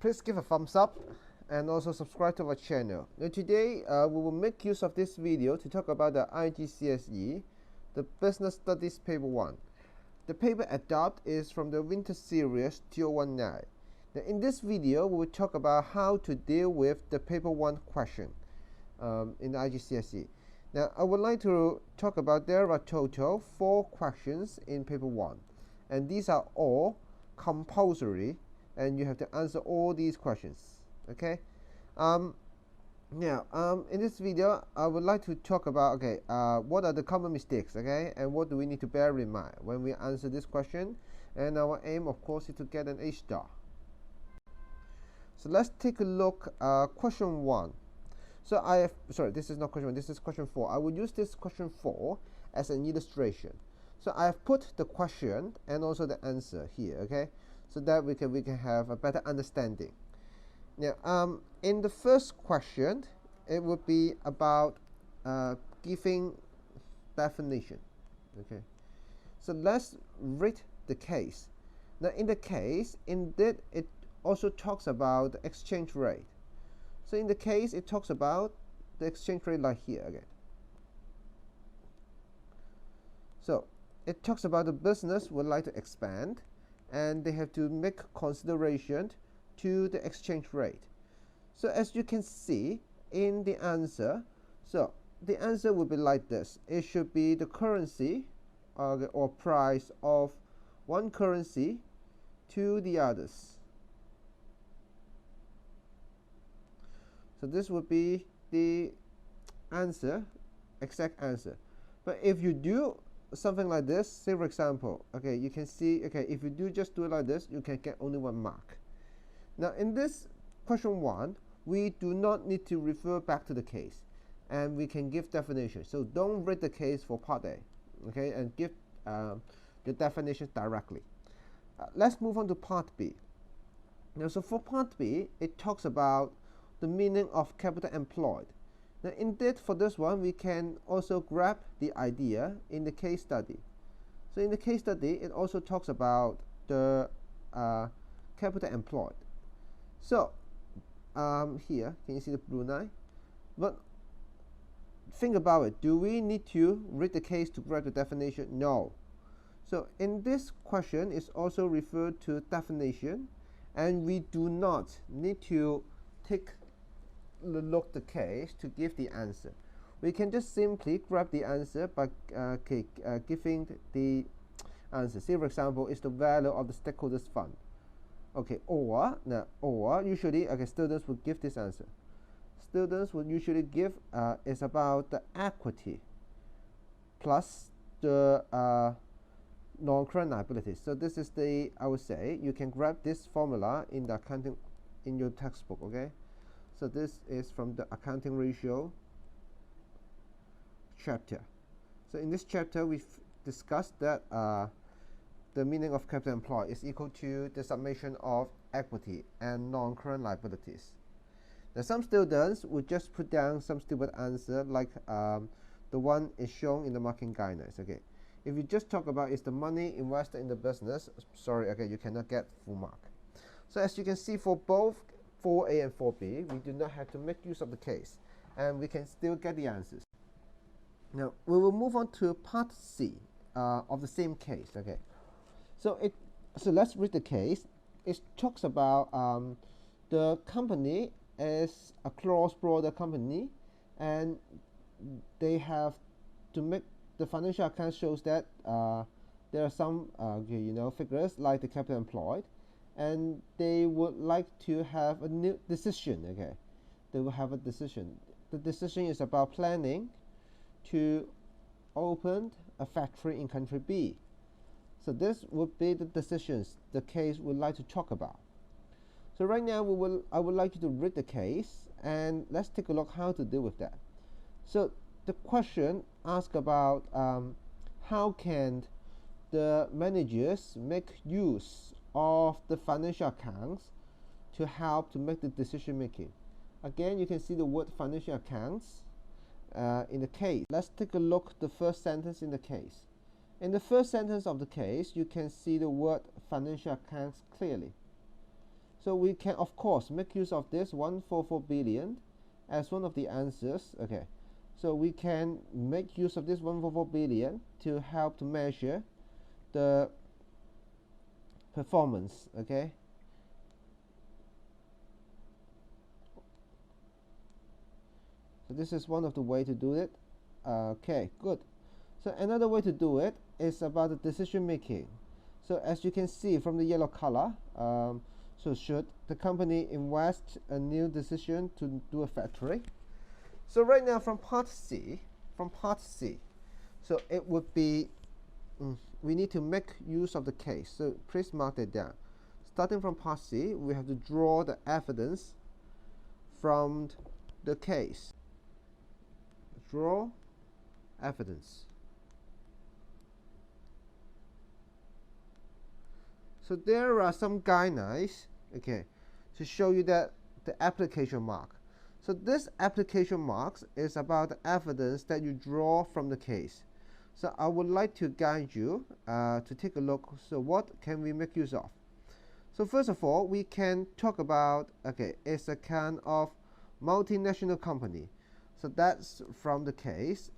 please give a thumbs up and also subscribe to our channel. Now today we will make use of this video to talk about the IGCSE, the Business Studies Paper 1. The paper adopted is from the winter series 2019. Now in this video we will talk about how to deal with the paper 1 question in the IGCSE. Now I would like to talk about there are total 4 questions in paper 1, and these are all compulsory and you have to answer all these questions. Okay. Now in this video I would like to talk about what are the common mistakes, okay, and what do we need to bear in mind when we answer this question, and our aim of course is to get an A star. So let's take a look question 1. So this is not question 1, this is question 4. I will use this question 4 as an illustration. So I have put the question and also the answer here, okay, so that we can have a better understanding. Now in the first question it would be about giving definition. Okay, so let's read the case. Now in the case, indeed it also talks about the exchange rate. So in the case it talks about the exchange rate like here again. So it talks about the business would like to expand and they have to make consideration to the exchange rate. So as you can see in the answer, so the answer will be like this. It should be the currency or price of one currency to the others. So this would be the answer, exact answer. But if you do something like this, say for example, okay, you can see, okay, if you just do it like this, you can get only 1 mark. Now in this question 1, we do not need to refer back to the case, and we can give definition. So don't read the case for part A, okay, and give the definition directly. Let's move on to part B. Now so for part B, it talks about the meaning of capital employed. Now indeed for this one we can also grab the idea in the case study. So in the case study it also talks about the capital employed. So here can you see the blue line? But think about it, do we need to read the case to grab the definition? No. So in this question is also referred to definition, and we do not need to take look the case to give the answer. We can just simply grab the answer by giving the answer. Say for example, it's the value of the stakeholders fund. Okay, or usually students would give this answer. Students would usually give is about the equity plus the non-current liabilities. So this is the, I would say you can grab this formula in the accounting in your textbook. Okay, so this is from the accounting ratio chapter. So in this chapter we've discussed that the meaning of capital employed is equal to the summation of equity and non-current liabilities. Now some students would just put down some stupid answer like the one is shown in the marking guidelines. Okay, if you just talk about is the money invested in the business, sorry, okay, you cannot get full mark. So as you can see, for both 4A and 4B, we do not have to make use of the case, and we can still get the answers. Now we will move on to part C of the same case. Okay, so let's read the case. It talks about the company is a cross-border company, and they have to make the financial account shows that there are some figures like the capital employed, and they would like to have a new decision. Okay, they will have a decision. The decision is about planning to open a factory in country B. So this would be the decisions the case would like to talk about. So right now I would like you to read the case, and let's take a look how to deal with that. So the question asks about how can the managers make use of the financial accounts to help to make the decision making. Again, you can see the word financial accounts in the case. Let's take a look at the first sentence in the case. In the first sentence of the case, you can see the word financial accounts clearly. So we can of course make use of this 144 billion as one of the answers. Okay, so we can make use of this 144 billion to help to measure the performance. Okay, so this is one of the way to do it. Okay, good. So another way to do it is about the decision making. So as you can see from the yellow color, so should the company invest a new decision to do a factory? So right now from part C, so it would be, we need to make use of the case. So please mark that down. Starting from part C, we have to draw the evidence from the case. Draw evidence. So there are some guidelines, okay, to show you that the application mark. So this application marks is about the evidence that you draw from the case. So I would like to guide you to take a look. So what can we make use of? So first of all, we can talk about, okay, it's a kind of multinational company. So that's from the case.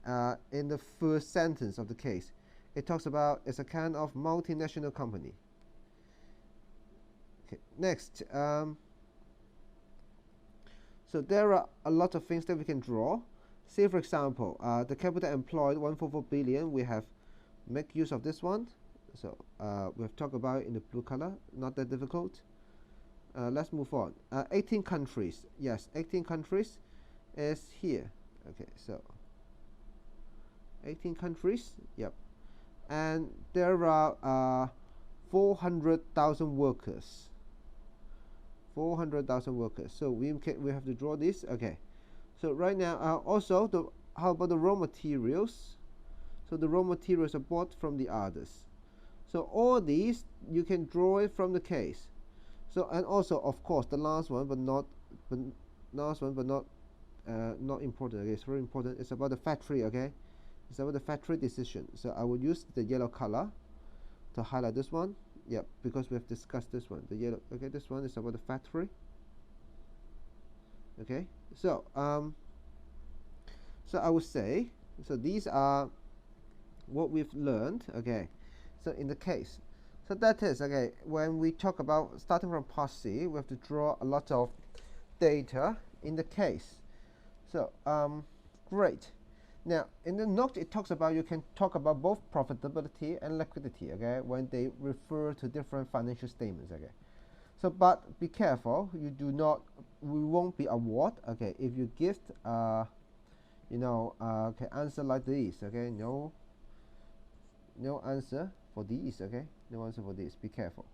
In the first sentence of the case, it talks about it's a kind of multinational company. Okay, next, so there are a lot of things that we can draw. Say for example, the capital employed 144 billion. We have make use of this one. So we have talked about it in the blue color. Not that difficult. Let's move on. 18 countries. Yes, 18 countries is here. Okay, so 18 countries. Yep, and there are 400,000 workers. 400,000 workers. So we have to draw this. Okay, so right now also how about the raw materials? So the raw materials are bought from the others. So all these you can draw it from the case. So and also of course the last one but not not important. Okay, it's very important. It's about the factory. Okay, it's about the factory decision. So I will use the yellow color to highlight this one. Yep, because we have discussed this one, the yellow. Okay, this one is about the factory. Okay, so so I would say, so these are what we've learned. Okay, so in the case, so that is, okay, when we talk about starting from part C, we have to draw a lot of data in the case. So great. Now, in the note, it talks about, you can talk about both profitability and liquidity, okay, when they refer to different financial statements, okay. So, but be careful, we won't be award, okay, if you give, okay, answer like this, okay, no answer for these, okay, no answer for this, be careful.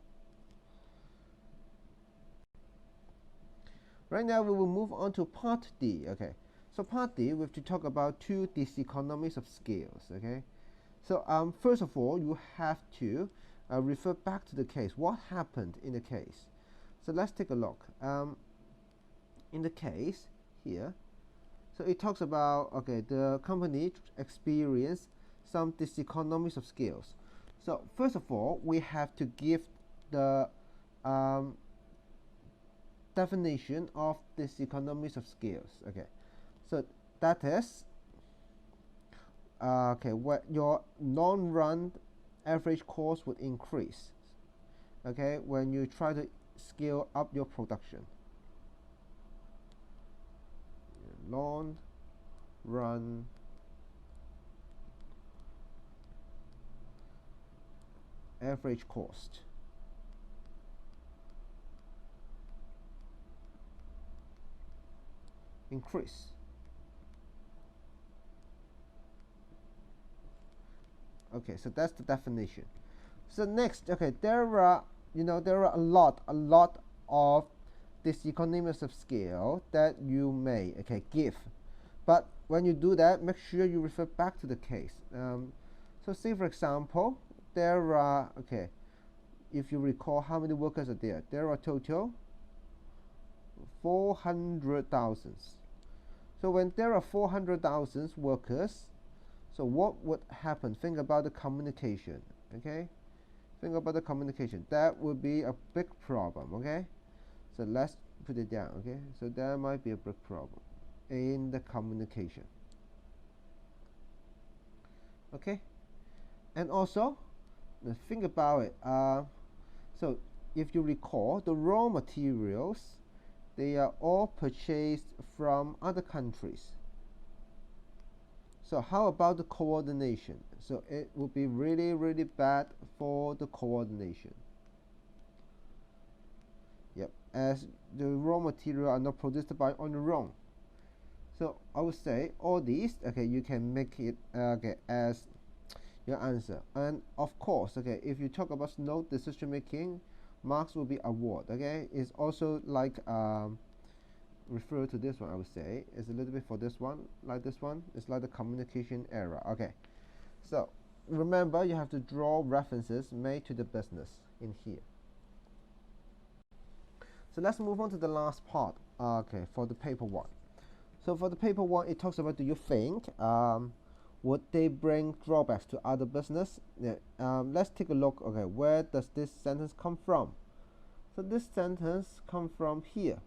Right now, we will move on to part D, okay. So part D, we have to talk about two economies of scales. Okay, so first of all, you have to refer back to the case. What happened in the case? So let's take a look. In the case here, so it talks about, okay, the company experienced some economies of scales. So first of all, we have to give the definition of economies of scales. Okay. So that is, okay, what your non-run average cost would increase, okay, when you try to scale up your production. Non-run average cost. Increase. Okay, so that's the definition. So next, okay, there are a lot of economies of scale that you may, okay, give, but when you do that, make sure you refer back to the case. So say for example, there are, okay, if you recall how many workers are there, there are total 400,000. So when there are 400,000 workers, so what would happen? Think about the communication, okay? Think about the communication. That would be a big problem, okay? So let's put it down. Okay, so there might be a big problem in the communication. Okay, and also think about it. So if you recall, the raw materials, they are all purchased from other countries. So how about the coordination? So it would be really bad for the coordination. Yep, as the raw material are not produced by on their own. So I would say all these, okay, you can make it okay as your answer. And of course, okay, if you talk about note decision making, marks will be award. Okay, it's also like refer to this one. I would say it's a little bit for this one, like this one. It's like the communication error. Okay, so remember you have to draw references made to the business in here. So let's move on to the last part. Okay, for the paper one. So for the paper one, it talks about, do you think would they bring drawbacks to other business? Yeah, let's take a look. Okay, where does this sentence come from? So this sentence come from here.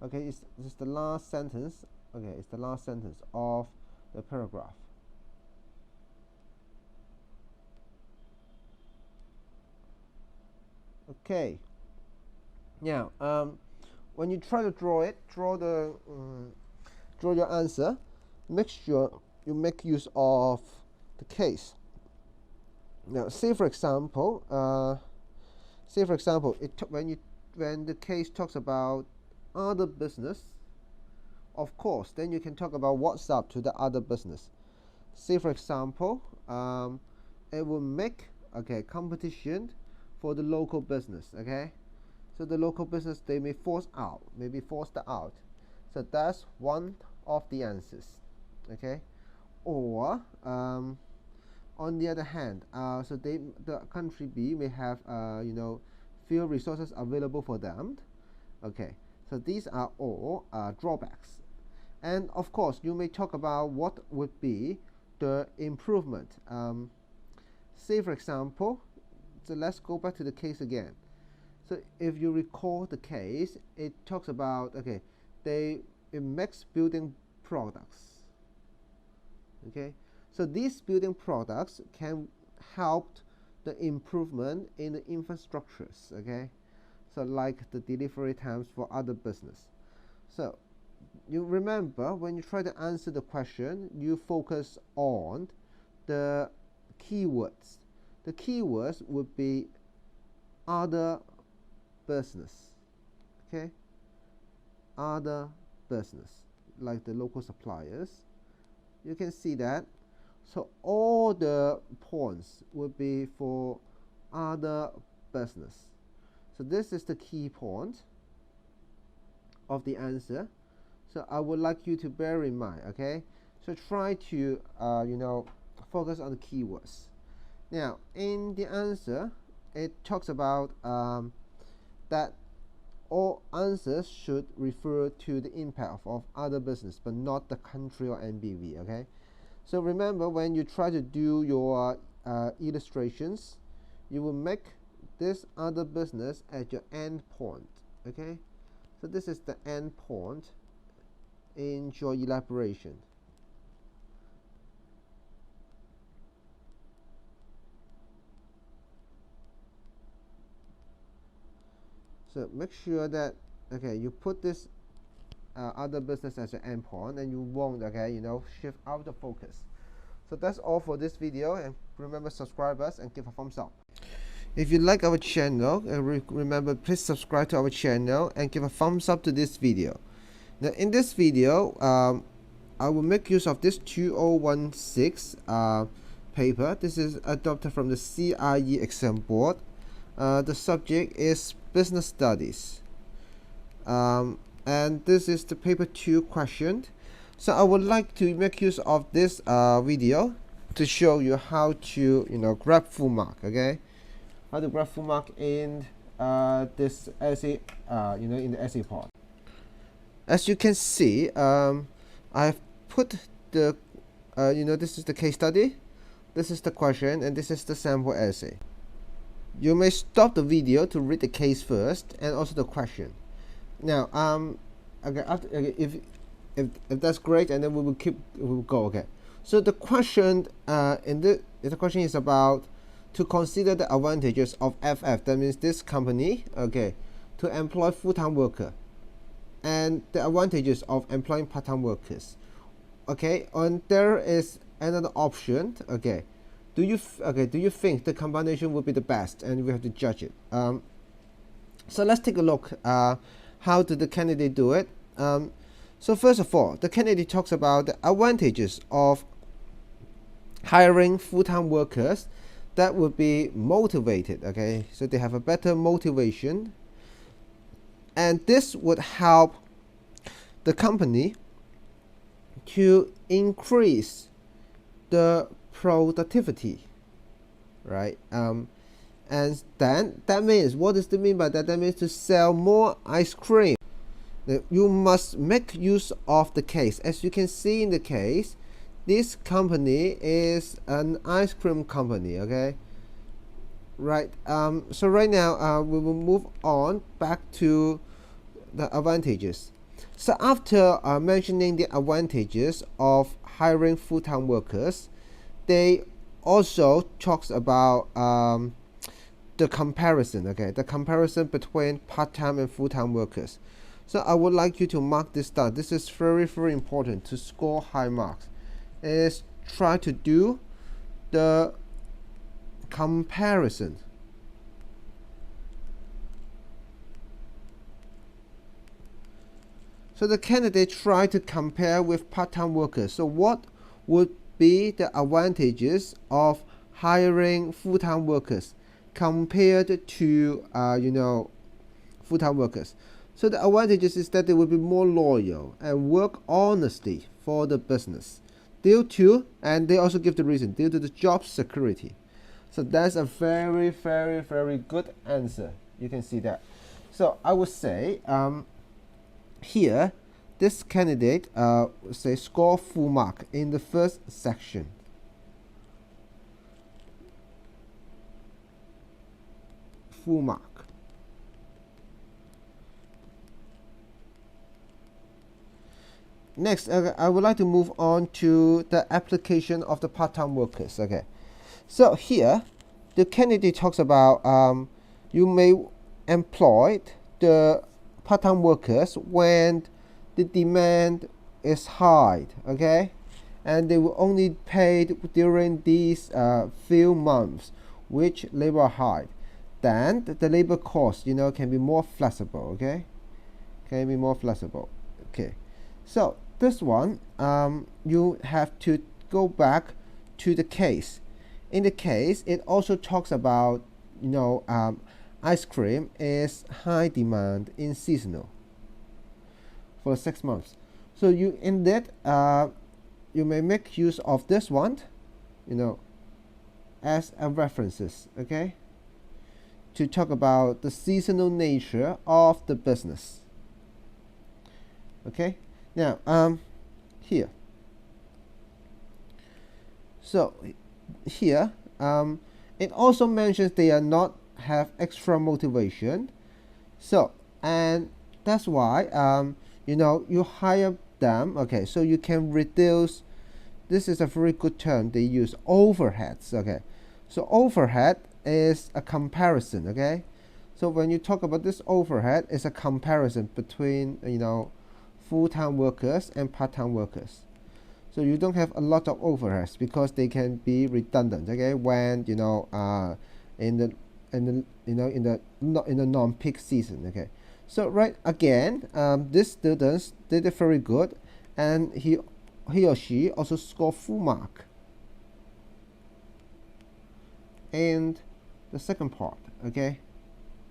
Okay, it's the last sentence. Okay, it's the last sentence of the paragraph. Okay. Now, when you try to draw your answer, make sure you make use of the case. Now, say for example, when the case talks about other business, of course, then you can talk about what's up to the other business. Say for example, it will make competition for the local business. Okay, so the local business, they may forced out. So that's one of the answers. Okay, or on the other hand, so the country B may have few resources available for them. Okay, so these are all drawbacks. And of course, you may talk about what would be the improvement. Say for example, so let's go back to the case again. So if you recall the case, it talks about it makes building products. Okay, so these building products can help the improvement in the infrastructures. Okay, so like the delivery times for other business. So you remember, when you try to answer the question, you focus on the keywords. The keywords would be other business. Okay, other business, like the local suppliers. You can see that. So all the points would be for other business. So this is the key point of the answer. So I would like you to bear in mind. Okay, so try to focus on the keywords. Now in the answer, it talks about that all answers should refer to the impact of other business, but not the country or NBV. Okay, so remember, when you try to do your illustrations, you will make this other business at your end point. Okay, so this is the end point in your elaboration. So make sure that you put this other business as your endpoint, and you won't shift out the focus. So that's all for this video, and remember, subscribe us and give a thumbs up. If you like our channel, remember, please subscribe to our channel and give a thumbs up to this video. Now in this video, I will make use of this 2016 paper. This is adopted from the CIE exam board. The subject is business studies, and this is the paper 2 question. So I would like to make use of this video to show you how to grab full mark. Okay, how to grab full mark in this essay, in the essay part. As you can see, I've put the this is the case study, this is the question, and this is the sample essay. you may stop the video to read the case first and also the question. Now, okay, if that's great, and then we will go. Okay, so the question the question is about to consider the advantages of FF. That means this company, okay, to employ full-time worker, and the advantages of employing part-time workers. Okay, and there is another option. Okay, do you think the combination will be the best, and we have to judge it. So let's take a look. How did the candidate do it? So first of all, the candidate talks about the advantages of hiring full-time workers that would be motivated. Okay, so they have a better motivation, and this would help the company to increase the productivity, right? And then that means, what does it mean by that? That means to sell more ice cream. You must make use of the case. As you can see in the case, this company is an ice cream company. Okay, right? So right now we will move on back to the advantages. So after mentioning the advantages of hiring full-time workers, they also talks about the comparison. Okay, the comparison between part-time and full-time workers. So I would like you to mark this down. This is very, very important to score high marks. Is try to do the comparison. So the candidate tried to compare with part-time workers. So what would be the advantages of hiring full-time workers compared to full-time workers? So the advantages is that they will be more loyal and work honestly for the business due to, and they also give the reason, due to the job security. So that's a very, very, very good answer. You can see that. So I would say here this candidate say score full mark in the first section. Full mark. Next, I would like to move on to the application of the part-time workers. Okay, so here the candidate talks about you may employ the part-time workers when the demand is high. Okay, and they will only paid during these few months which labor are high. Then the labor cost can be more flexible. Okay, can be more flexible. Okay, so this one you have to go back to the case. In the case, it also talks about ice cream is high demand in seasonal for 6 months. So you in that you may make use of this one as a references, okay, to talk about the seasonal nature of the business. Okay, now here, so here it also mentions they are not have extra motivation. So, and that's why you hire them. Okay, so you can reduce, this is a very good term they use, overheads. Okay, so overhead is a comparison. Okay, so when you talk about this overhead, it's a comparison between full-time workers and part-time workers. So you don't have a lot of overheads because they can be redundant. Okay, when in the non-peak season. Okay, so right again, this students did it very good, and he or she also scored full mark in the second part. Okay,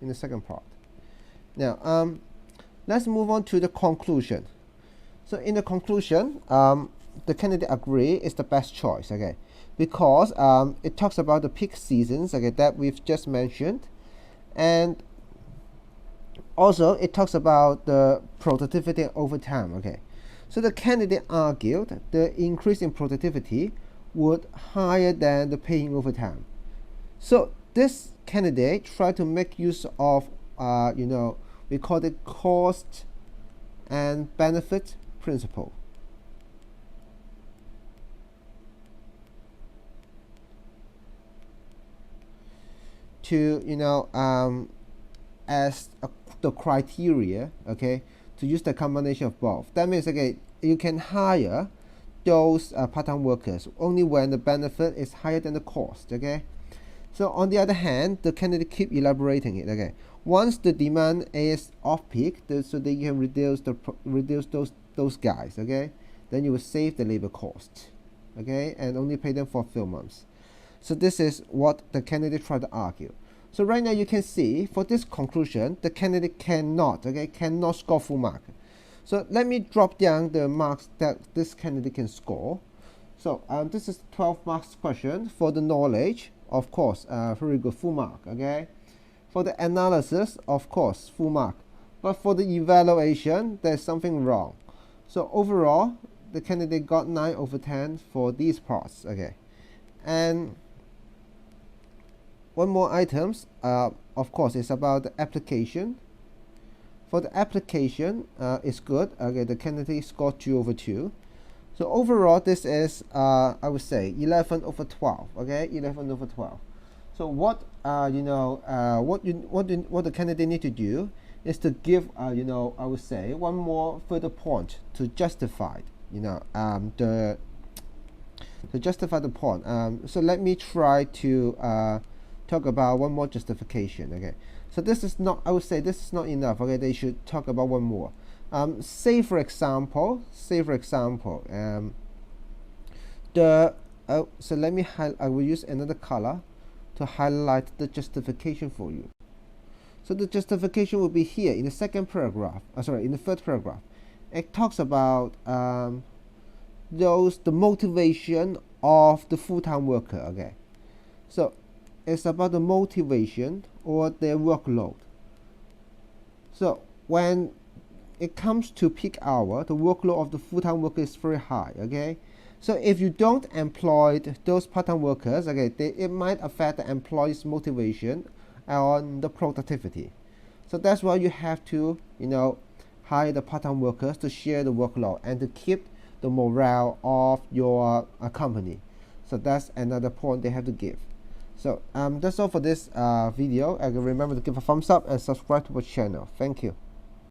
in the second part. Now let's move on to the conclusion. So in the conclusion, the candidate agree is the best choice. Okay, because it talks about the peak seasons, okay, that we've just mentioned, and also it talks about the productivity over time. Okay, so the candidate argued the increase in productivity would higher than the paying over time. So this candidate tried to make use of we call it cost and benefit principle. To as the criteria, okay, to use the combination of both. That means, okay, you can hire those part-time workers only when the benefit is higher than the cost, okay. So on the other hand, the candidate keep elaborating it, okay. Once the demand is off-peak, so they can reduce those guys, okay, then you will save the labor cost, okay, and only pay them for a few months. So this is what the candidate tried to argue. So right now you can see for this conclusion, the candidate cannot score full mark. So let me drop down the marks that this candidate can score. So this is 12 marks question. For the knowledge, of course, very good, full mark, okay. For the analysis, of course, full mark. But for the evaluation, there's something wrong. So overall, the candidate got 9/10 for these parts, okay. And one more items, of course, it's about the application. For the application, it's good. Okay, the candidate scored 2/2. So overall, this is I would say 11/12. Okay, 11/12. So what what the candidate need to do is to give I would say one more further point to justify to justify the point. So let me try to talk about one more justification. Okay, so this is not, I would say this is not enough. Okay, they should talk about one more. Say for example, so let me I will use another color to highlight the justification for you. So the justification will be here in the second paragraph, in the third paragraph. It talks about the motivation of the full-time worker. Okay, so it's about the motivation or their workload. So when it comes to peak hour, the workload of the full-time worker is very high, okay. So if you don't employ those part-time workers, okay, it might affect the employee's motivation and the productivity. So that's why you have to hire the part-time workers to share the workload and to keep the morale of your company. So that's another point they have to give. So that's all for this video. Remember to give a thumbs up and subscribe to our channel. Thank you.